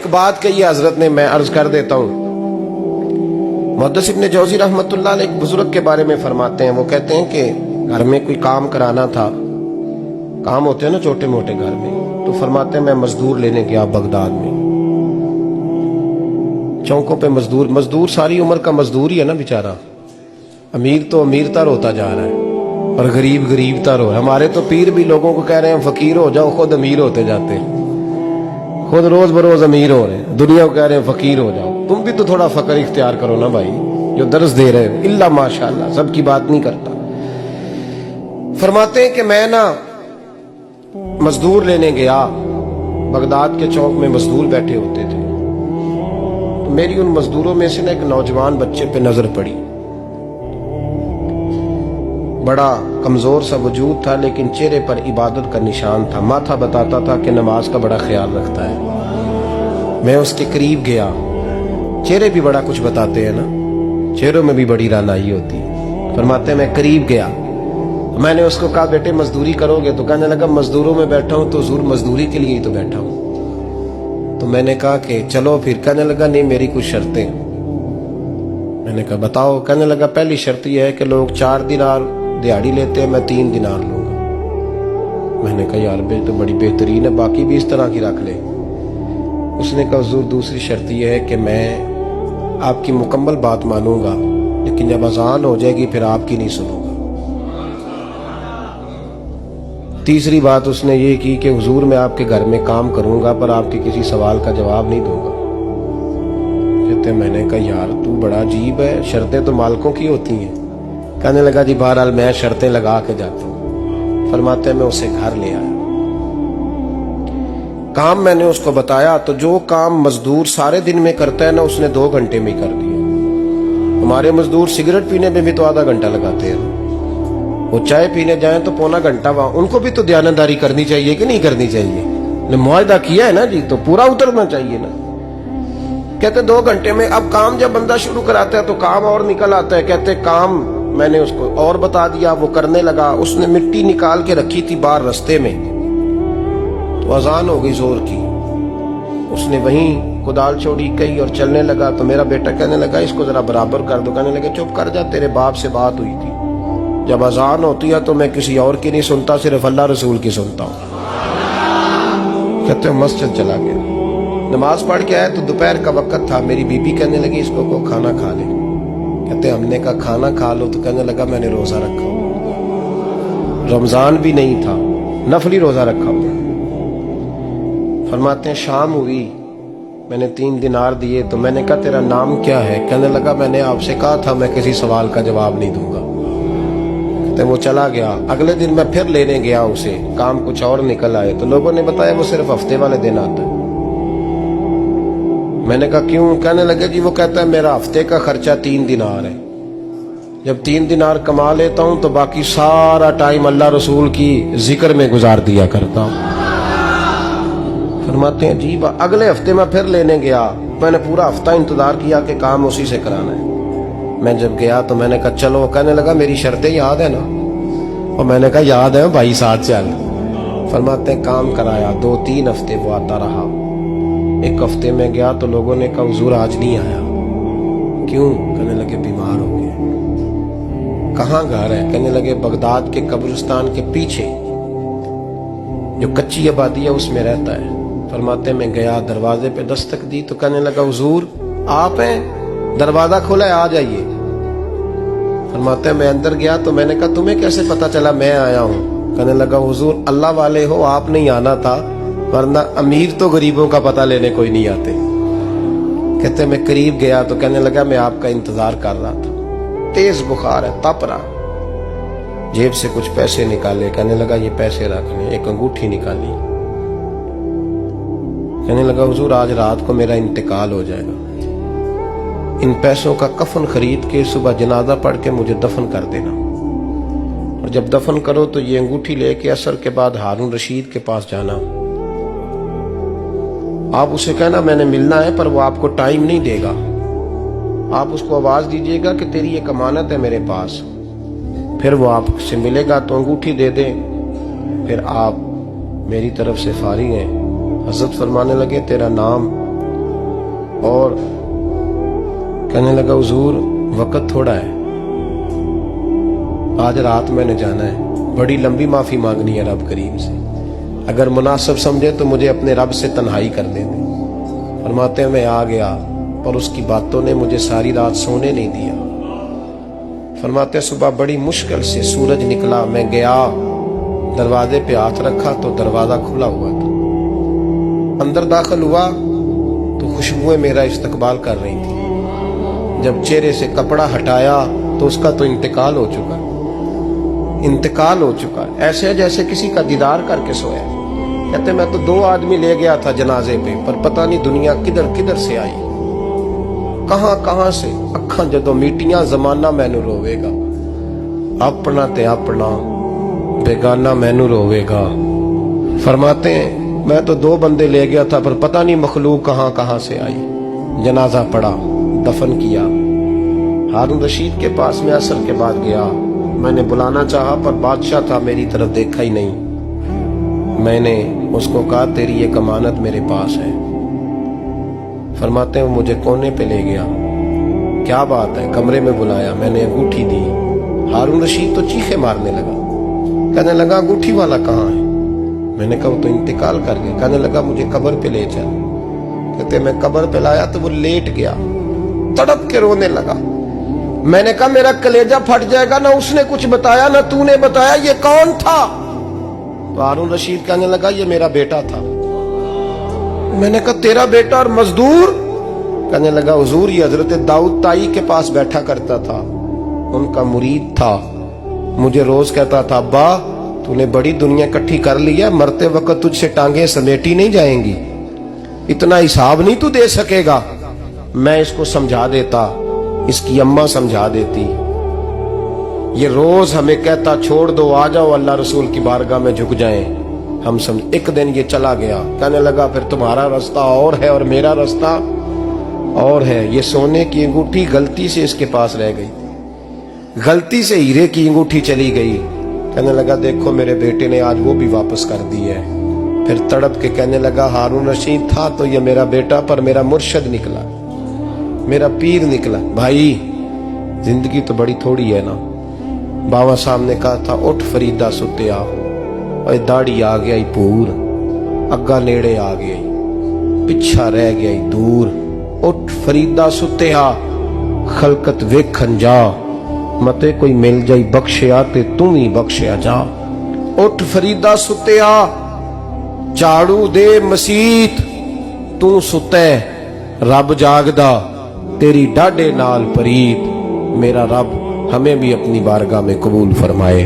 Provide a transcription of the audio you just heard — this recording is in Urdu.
ایک بات کہی حضرت نے، میں عرض کر دیتا ہوں۔ محدث ابن جوزی رحمۃ اللہ علیہ ایک بزرگ کے بارے میں فرماتے ہیں، وہ کہتے ہیں کہ گھر میں کوئی کام کرانا تھا، کام ہوتے ہیں نا چھوٹے موٹے گھر میں، تو فرماتے ہیں میں مزدور لینے گیا بغداد میں، چوکوں پہ مزدور ساری عمر کا مزدور ہی ہے نا بیچارہ، امیر تو امیر تر ہوتا جا رہا ہے اور غریب غریب تر ہو رہا ہے۔ ہمارے تو پیر بھی لوگوں کو کہہ رہے ہیں فقیر ہو جاؤ، خود امیر ہوتے جاتے ہیں، خود روز بروز امیر ہو رہے ہیں، دنیا کو کہہ رہے ہیں فقیر ہو جاؤ۔ تم بھی تو تھوڑا فقر اختیار کرو نا بھائی، جو درس دے رہے ہو، الا ماشاءاللہ، سب کی بات نہیں کرتا۔ فرماتے ہیں کہ میں نا مزدور لینے گیا، بغداد کے چوک میں مزدور بیٹھے ہوتے تھے، تو میری ان مزدوروں میں سے نا ایک نوجوان بچے پہ نظر پڑی، بڑا کمزور سا وجود تھا لیکن چہرے پر عبادت کا نشان تھا، ماتھا بتاتا تھا کہ نماز کا بڑا خیال رکھتا ہے۔ میں اس کے قریب گیا، چہرے بھی بڑا کچھ بتاتے ہیں نا، چہروں میں بھی بڑی رانائی ہوتی ہے۔ فرماتے ہیں میں قریب گیا، میں نے اس کو کہا بیٹے مزدوری کرو گے؟ تو کہنے لگا مزدوروں میں بیٹھا ہوں تو حضور مزدوری کے لیے ہی تو بیٹھا ہوں۔ تو میں نے کہا کہ چلو پھر، کہنے لگا نہیں میری کچھ شرطیں۔ میں نے کہا بتاؤ؟ کہنے لگا پہلی شرط یہ ہے کہ لوگ 4 دینار دیہاڑی لیتے ہیں، میں 3 دینار لوں گا۔ میں نے کہا یار بے تو بڑی بہترین ہے، باقی بھی اس طرح کی رکھ لے۔ اس نے کہا حضور دوسری شرط یہ ہے کہ میں آپ کی مکمل بات مانوں گا لیکن جب اذان ہو جائے گی پھر آپ کی نہیں سنوں گا۔ تیسری بات اس نے یہ کی کہ حضور میں آپ کے گھر میں کام کروں گا پر آپ کے کسی سوال کا جواب نہیں دوں گا۔ کہتے میں نے کہا یار تو بڑا عجیب ہے، شرطیں تو مالکوں کی ہوتی ہیں۔ کہنے لگا جی بہرحال میں شرطیں لگا کے جاتا ہوں۔ فرماتے ہیں میں اسے گھر لے آیا، کام میں نے اس کو بتایا تو جو کام مزدور سارے دن میں کرتا ہے نا اس نے 2 گھنٹے میں کر دیا۔ ہمارے مزدور سگریٹ پینے میں بھی تو آدھا گھنٹہ لگاتے ہیں، وہ چائے پینے جائیں تو پونا گھنٹہ وہاں۔ ان کو بھی تو دیانتداری کرنی چاہیے کہ نہیں کرنی چاہیے؟ نے معاہدہ کیا ہے نا جی، تو پورا اترنا چاہیے نا۔ کہتے 2 گھنٹے میں، اب کام جب بندہ شروع کراتا ہے تو کام اور نکل آتا ہے۔ کہتے کام میں نے اس کو اور بتا دیا، وہ کرنے لگا۔ اس نے مٹی نکال کے رکھی تھی باہر رستے میں، تو اذان ہو گئی زور کی، اس نے وہیں کدال چھوڑی کئی اور چلنے لگا۔ تو میرا بیٹا کہنے لگا اس کو ذرا برابر کر دو۔ کہنے لگا چپ کر جا، تیرے باپ سے بات ہوئی تھی، جب اذان ہوتی ہے تو میں کسی اور کی نہیں سنتا، صرف اللہ رسول کی سنتا ہوں۔ کہتے ہیں مسجد چلا گیا، نماز پڑھ کے آیا تو دوپہر کا وقت تھا۔ میری بیوی کہنے لگی اس کو کھانا کھا لے۔ کہتے ہم نے کہا کھانا کھا لو، تو کہنے لگا میں نے روزہ رکھا ہوا، رمضان بھی نہیں تھا، نفلی روزہ رکھا ہوا۔ فرماتے ہیں شام ہوئی، میں نے 3 دینار دیے تو میں نے کہا تیرا نام کیا ہے؟ کہنے لگا میں نے آپ سے کہا تھا میں کسی سوال کا جواب نہیں دوں گا۔ کہتے وہ چلا گیا۔ اگلے دن میں پھر لینے گیا اسے، کام کچھ اور نکل آئے تو لوگوں نے بتایا وہ صرف ہفتے والے دن آتا ہے۔ میں نے کہا کیوں؟ کہنے لگے جی وہ کہتا ہے میرا ہفتے کا خرچہ 3 دینار ہے، جب 3 دینار کما لیتا ہوں تو باقی سارا ٹائم اللہ رسول کی ذکر میں گزار دیا کرتا ہوں۔ فرماتے ہیں جی اگلے ہفتے میں پھر لینے گیا، میں نے پورا ہفتہ انتظار کیا کہ کام اسی سے کرانا ہے۔ میں جب گیا تو میں نے کہا چلو، کہنے لگا میری شرطیں یاد ہے نا؟ اور میں نے کہا یاد ہے بھائی ساتھ چل۔ فرماتے ہیں کام کرایا، 2-3 ہفتے وہ آتا رہا۔ ایک ہفتے میں گیا تو لوگوں نے کہا حضور آج نہیں آیا، کیوں؟ کہنے لگے بیمار ہو گئے۔ کہاں گھر ہے؟ کہنے لگے بغداد کے قبرستان کے پیچھے جو کچی آبادی ہے اس میں رہتا ہے۔ فرماتے میں گیا، دروازے پہ دستک دی تو کہنے لگا حضور آپ ہیں؟ دروازہ کھولا ہے، آ جائیے۔ فرماتے ہیں میں اندر گیا تو میں نے کہا تمہیں کیسے پتا چلا میں آیا ہوں؟ کہنے لگا حضور اللہ والے ہو، آپ نہیں آنا تھا، ورنہ امیر تو غریبوں کا پتہ لینے کوئی نہیں آتے۔ کہتے میں قریب گیا تو کہنے لگا میں آپ کا انتظار کر رہا تھا، تیز بخار ہے، تپ رہا۔ جیب سے کچھ پیسے نکالے، کہنے لگا یہ پیسے رکھ لیں۔ ایک انگوٹھی نکالی، کہنے لگا حضور آج رات کو میرا انتقال ہو جائے گا، ان پیسوں کا کفن خرید کے صبح جنازہ پڑھ کے مجھے دفن کر دینا، اور جب دفن کرو تو یہ انگوٹھی لے کے عصر کے بعد ہارون رشید کے پاس جانا، آپ اسے کہنا میں نے ملنا ہے پر وہ آپ کو ٹائم نہیں دے گا، آپ اس کو آواز دیجیے گا کہ تیری ایک امانت ہے میرے پاس، پھر وہ آپ سے ملے گا تو انگوٹھی دے دیں، پھر آپ میری طرف سے فارغ ہیں۔ حضرت فرمانے لگے تیرا نام؟ اور کہنے لگا حضور وقت تھوڑا ہے, آج رات میں نے جانا ہے, بڑی لمبی معافی مانگنی ہے رب کریم سے, اگر مناسب سمجھے تو مجھے اپنے رب سے تنہائی کرنے دیں. فرماتے ہیں میں آ گیا اور اس کی باتوں نے مجھے ساری رات سونے نہیں دیا. فرماتے ہیں صبح بڑی مشکل سے سورج نکلا, میں گیا دروازے پہ ہاتھ رکھا تو دروازہ کھلا ہوا تھا. اندر داخل ہوا تو خوشبوئیں میرا استقبال کر رہی تھی. جب چہرے سے کپڑا ہٹایا تو اس کا تو انتقال ہو چکا, انتقال ہو چکا, ایسے جیسے کسی کا دیدار کر کے سویا. کہتے میں تو 2 آدمی لے گیا تھا جنازے پہ, پر پتہ نہیں دنیا کدھر کدھر سے آئی, کہاں کہاں سے. اکھاں جدوں میٹیاں زمانہ مینو روے گا, اپنا تے اپنا بیگانہ مینو روے گا. فرماتے ہیں میں تو 2 بندے لے گیا تھا, پر پتہ نہیں مخلوق کہاں کہاں سے آئی. جنازہ پڑا, دفن کیا. ہارون رشید کے پاس میں عصر کے بعد گیا, میں نے بلانا چاہا پر بادشاہ تھا, میری طرف دیکھا ہی نہیں. میں نے اس کو کہا تیری ایک امانت میرے پاس ہے. فرماتے ہیں وہ مجھے کونے پہ لے گیا. کیا بات ہے؟ کمرے میں بلایا, میں نے انگوٹھی دی. ہارون رشید تو چیخے مارنے لگا, کہنے لگا انگوٹھی والا کہاں ہے؟ میں نے کہا وہ تو انتقال کر گیا. کہنے لگا مجھے قبر پہ لے چل. کہتے میں قبر پہ لایا تو وہ لیٹ گیا, تڑپ کے رونے لگا. میں نے کہا میرا کلیجہ پھٹ جائے گا, نہ اس نے کچھ بتایا نہ تو نے بتایا, یہ کون تھا؟ تو ہارون رشید کہنے لگا یہ میرا بیٹا تھا. میں نے کہا تیرا بیٹا اور مزدور؟ کہنے لگا حضور یہ حضرت داؤد تائی کے پاس بیٹھا کرتا تھا, ان کا مرید تھا. مجھے روز کہتا تھا ابا تو نے بڑی دنیا کٹھی کر لی ہے, مرتے وقت تجھ سے ٹانگیں سمیٹی نہیں جائیں گی, اتنا حساب نہیں تو دے سکے گا. میں اس کو سمجھا دیتا, اس کی اماں سمجھا دیتی. یہ روز ہمیں کہتا چھوڑ دو, آ جاؤ اللہ رسول کی بارگاہ میں جھک جائیں. ہم سمجھ. ایک دن یہ چلا گیا, کہنے لگا پھر تمہارا راستہ اور ہے اور میرا راستہ اور ہے. یہ سونے کی انگوٹھی غلطی سے اس کے پاس رہ گئی, غلطی سے ہیرے کی انگوٹھی چلی گئی. کہنے لگا دیکھو میرے بیٹے نے آج وہ بھی واپس کر دی ہے. پھر تڑپ کے کہنے لگا ہارون رشید تھا تو یہ میرا بیٹا, پر میرا مرشد نکلا, میرا پیر نکلا. بھائی زندگی تو بڑی تھوڑی ہے نا. بابا صاحب نے کہا تھا اٹھ فریدہ ستیا, اور داڑھی آ گیا پور, اگا نیڑے آ گیا, پچھا رہ گیا دور. اٹھ فریدہ ستیا خلقت ویکھن جا, متے کوئی مل جائی بخشیا تے تم ہی بخشیا جا. اٹھ فریدہ ستیا جھاڑو دے مسیت, تو ستے رب جاگدا تیری ڈاڈے نال پریت. میرا رب ہمیں بھی اپنی بارگاہ میں قبول فرمائے.